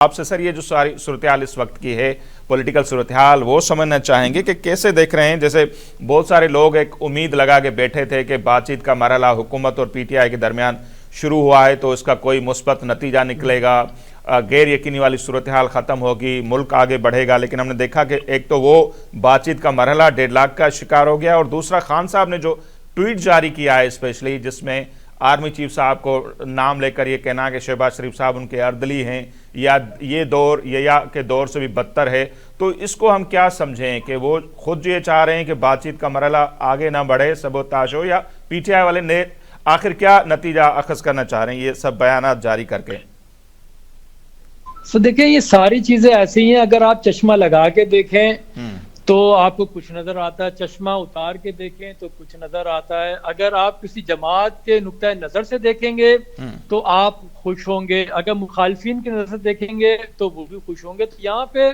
आपसे सर ये जो सारी सूरत हाल इस वक्त की है, पॉलिटिकल सूरत हाल, वो समझना चाहेंगे कि कैसे देख रहे हैं। जैसे बहुत सारे लोग एक उम्मीद लगा के बैठे थे कि बातचीत का मरहला हुकूमत और पीटीआई के दरमियान शुरू हुआ है तो इसका कोई मुस्बत नतीजा निकलेगा, गैर यकीनी वाली सूरत हाल ख़त्म होगी, मुल्क आगे बढ़ेगा। लेकिन हमने देखा कि एक तो वो बातचीत का मरहला डेडलॉक का शिकार हो गया, और दूसरा खान साहब ने जो ट्वीट जारी किया है स्पेशली, जिसमें आर्मी चीफ साहब को नाम लेकर ये कहना कि शहबाज शरीफ साहब उनके अर्दली हैं या ये दौर या के दौर से भी बदतर है, तो इसको हम क्या समझें कि वो खुद ये चाह रहे हैं कि बातचीत का मरहला आगे ना बढ़े, सबोताश हो, या पीटीआई वाले ने आखिर क्या नतीजा अखज़ करना चाह रहे हैं ये सब बयानात जारी करके? देखिए, ये सारी चीजें ऐसी हैं, अगर आप चश्मा लगा के देखें तो आपको कुछ नजर आता है, चश्मा उतार के देखें तो कुछ नजर आता है। अगर आप किसी जमात के नुक्ता नजर से देखेंगे तो आप खुश होंगे, अगर मुखालफिन की नजर से देखेंगे तो वो भी खुश होंगे। तो यहाँ पे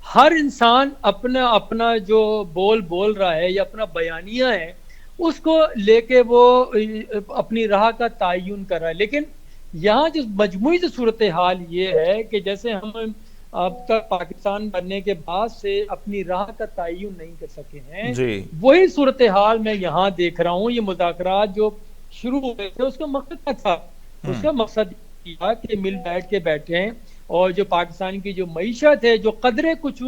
हर इंसान अपना अपना जो बोल रहा है या अपना बयानिया है उसको लेके वो अपनी राह का तयन कर रहा है। लेकिन यहाँ जो मजमूई जो सूरत हाल ये है कि जैसे हम अब तक पाकिस्तान बनने के बाद से अपनी राह का तयन नहीं कर सके हैं, वही सूरत हाल मैं यहाँ देख रहा हूँ। ये मुज़ाकरात जो शुरू हुए थे उसका मकसद क्या था? उसका मकसद था कि मिल बैठ के बैठे हैं और जो पाकिस्तान की जो मईशत है, जो कदरे कुछ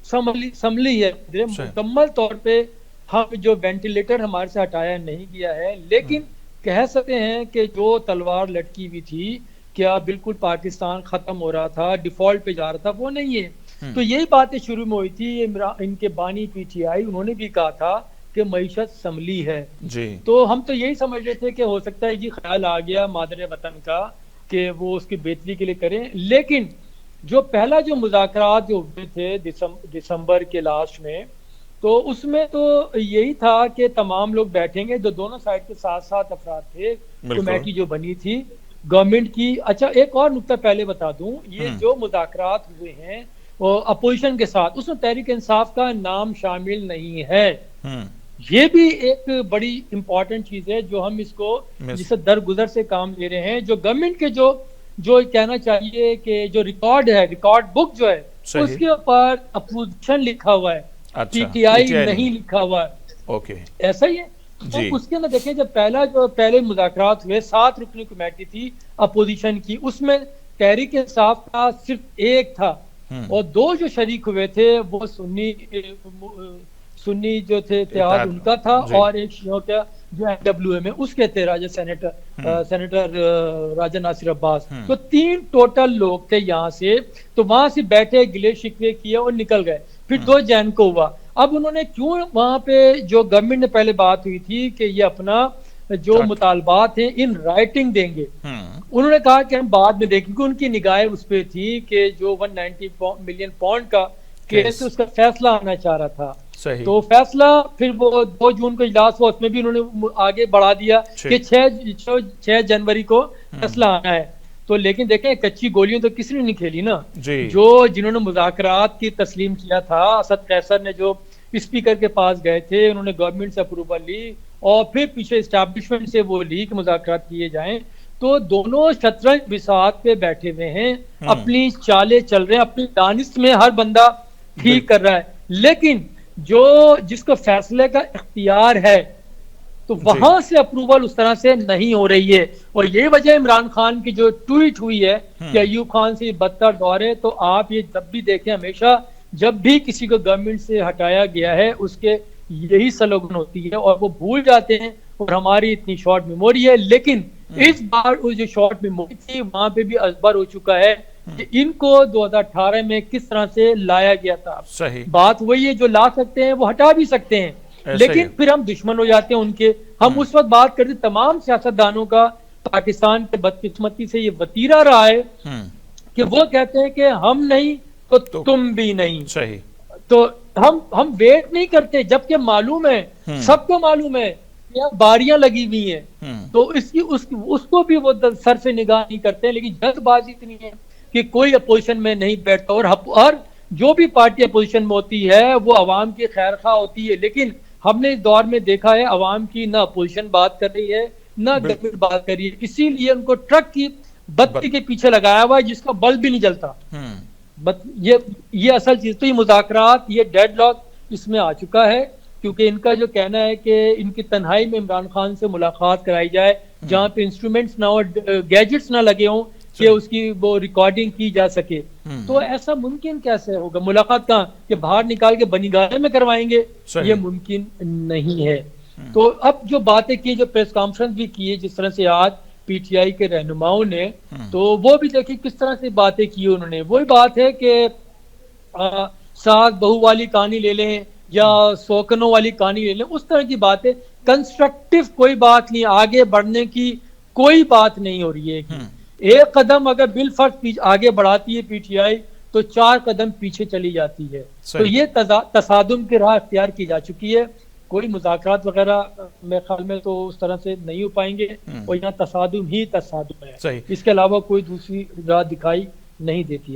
संभली है, मुकम्मल तौर पे हम जो वेंटिलेटर हमारे से हटाया नहीं गया है, लेकिन कह सकते हैं कि जो तलवार लटकी हुई थी, क्या बिल्कुल पाकिस्तान खत्म हो रहा था, डिफॉल्ट पे जा रहा था, वो नहीं है। तो यही बातें शुरू में हुई थी। इनके बानी पीटीआई उन्होंने भी कहा था कि मईशत संभली है जी। तो हम तो यही समझ रहे थे कि हो सकता है जी ख्याल आ गया मादर वतन का कि वो उसकी बेहतरी के लिए करें। लेकिन जो पहला जो मुज़ाकरात जो हुए थे दिसंबर के लास्ट में, तो उसमें तो यही था कि तमाम लोग बैठेंगे, जो दोनों साइड के साथ साथ अफराद थे, कमेटी जो बनी थी गवर्नमेंट की। अच्छा, एक और नुक्ता पहले बता दूं, ये जो मुज़ाकरात हुए हैं वो अपोजिशन के साथ, उसमें तहरीक इंसाफ का नाम शामिल नहीं है। ये भी एक बड़ी इंपॉर्टेंट चीज है जो हम इसको जिससे दरगुजर से काम ले रहे हैं। जो गवर्नमेंट के जो कहना चाहिए कि जो रिकॉर्ड है, रिकॉर्ड बुक जो है, उसके ऊपर अपोजिशन लिखा हुआ है, पीटीआई नहीं लिखा हुआ है। ओके, ऐसा ही है। तो उसके अंदर देखें, जब पहले मुज़ाकरात हुए, 7 रुकनी कमेटी थी अपोजिशन की, उसमें तहरीक इंसाफ का सिर्फ एक था और 2 जो शरीक हुए थे वो सुन्नी जो थे इत्तेहाद उनका था, और एक जो NWA में उसके थे राजा सेनेटर राजा नासिर अब्बास। तो 3 टोटल लोग थे यहाँ से। तो वहां से बैठे, गिले शिकवे किए और निकल गए। फिर 2 जैन को हुआ। अब उन्होंने क्यों वहां पे जो गवर्नमेंट ने पहले बात हुई थी कि ये अपना जो मुतालबात हैं इन राइटिंग देंगे, उन्होंने कहा कि हम बाद में देखेंगे। उनकी निगाहें उस पर थी कि जो 190 मिलियन पाउंड का केस उसका फैसला आना चाह रहा था। तो फैसला फिर वो 2 जून को इजलास हुआ, उसमें भी उन्होंने आगे बढ़ा दिया कि 6 जनवरी को फैसला आना है। तो लेकिन देखें, कच्ची गोलियों तो किसी ने नहीं खेली ना। जो जिन्होंने मुज़ाकरात की तस्लीम किया था, असद कैसर ने जो स्पीकर के पास गए थे, उन्होंने गवर्नमेंट से अप्रूवल ली और फिर पीछे एस्टैब्लिशमेंट से वो ली कि मुज़ाकरात किए जाएं। तो दोनों शतरंज बिसात पे बैठे हुए हैं, अपनी चालें चल रहे हैं, अपनी दानिश में हर बंदा ठीक कर रहा है। लेकिन जिसको फैसले का इख्तियार है, तो वहां से अप्रूवल उस तरह से नहीं हो रही है। और यही वजह इमरान खान की जो ट्वीट हुई है कि अयूब खान से बदतर दौर है। तो आप ये जब भी देखें, हमेशा जब भी किसी को गवर्नमेंट से हटाया गया है उसके यही स्लोगन होती है और वो भूल जाते हैं, और हमारी इतनी शॉर्ट मेमोरी है। लेकिन इस बार वो जो शॉर्ट मेमोरी थी वहां पे भी असबर हो चुका है कि इनको 2018 में किस तरह से लाया गया था। सही बात वही है, जो ला सकते हैं वो हटा भी सकते हैं, लेकिन फिर हम दुश्मन हो जाते हैं उनके। हम उस वक्त बात करते तमाम सियासतदानों का पाकिस्तान के बदकिस्मती से ये वतीरा रहा है कि वो कहते हैं कि हम नहीं तो तुम भी नहीं। सही। तो हम वेट नहीं करते, जबकि मालूम है, सबको मालूम है बारियां लगी हुई हैं, तो उसको भी वो सर से निगाह नहीं करते। लेकिन जल्दबाजी इतनी है कि कोई अपोजिशन में नहीं बैठता, और जो भी पार्टी अपोजिशन में होती है वो अवाम की खैर खा होती है। लेकिन हमने इस दौर में देखा है अवाम की ना अपोजिशन बात कर रही है ना गवर्नमेंट बात कर रही है, इसीलिए उनको ट्रक की बत्ती के पीछे लगाया हुआ है जिसका बल्ब भी नहीं जलता। बट ये असल चीज तो ये मुज़ाकरात, ये डेडलॉक इसमें आ चुका है, क्योंकि इनका जो कहना है कि इनकी तन्हाई में इमरान खान से मुलाकात कराई जाए, जहां पे इंस्ट्रूमेंट्स ना हो, गैजेट्स ना लगे हों कि उसकी वो रिकॉर्डिंग की जा सके। तो ऐसा मुमकिन कैसे होगा? मुलाकात कहाँ कि बाहर निकाल के बनीगाह में करवाएंगे? ये मुमकिन नहीं है। तो अब जो बातें की, जो प्रेस कॉन्फ्रेंस भी की है जिस तरह से आज पीटीआई के रहनुमाओं ने, तो वो भी देखिए किस तरह से बातें की उन्होंने। वही बात है कि सास बहू वाली कहानी ले लें या सौकनों वाली कहानी ले लें, उस तरह की बातें, कंस्ट्रक्टिव कोई बात नहीं, आगे बढ़ने की कोई बात नहीं हो रही है कि एक कदम अगर बिलफर्ज आगे बढ़ाती है पीटीआई तो 4 कदम पीछे चली जाती है। तो ये तसादुम की राह इख्तियार की जा चुकी है। कोई मुज़ाकरात वगैरह मेरे ख्याल में तो उस तरह से नहीं हो पाएंगे, और यहाँ तसादुम ही तसादुम है, इसके अलावा कोई दूसरी राह दिखाई नहीं देती है।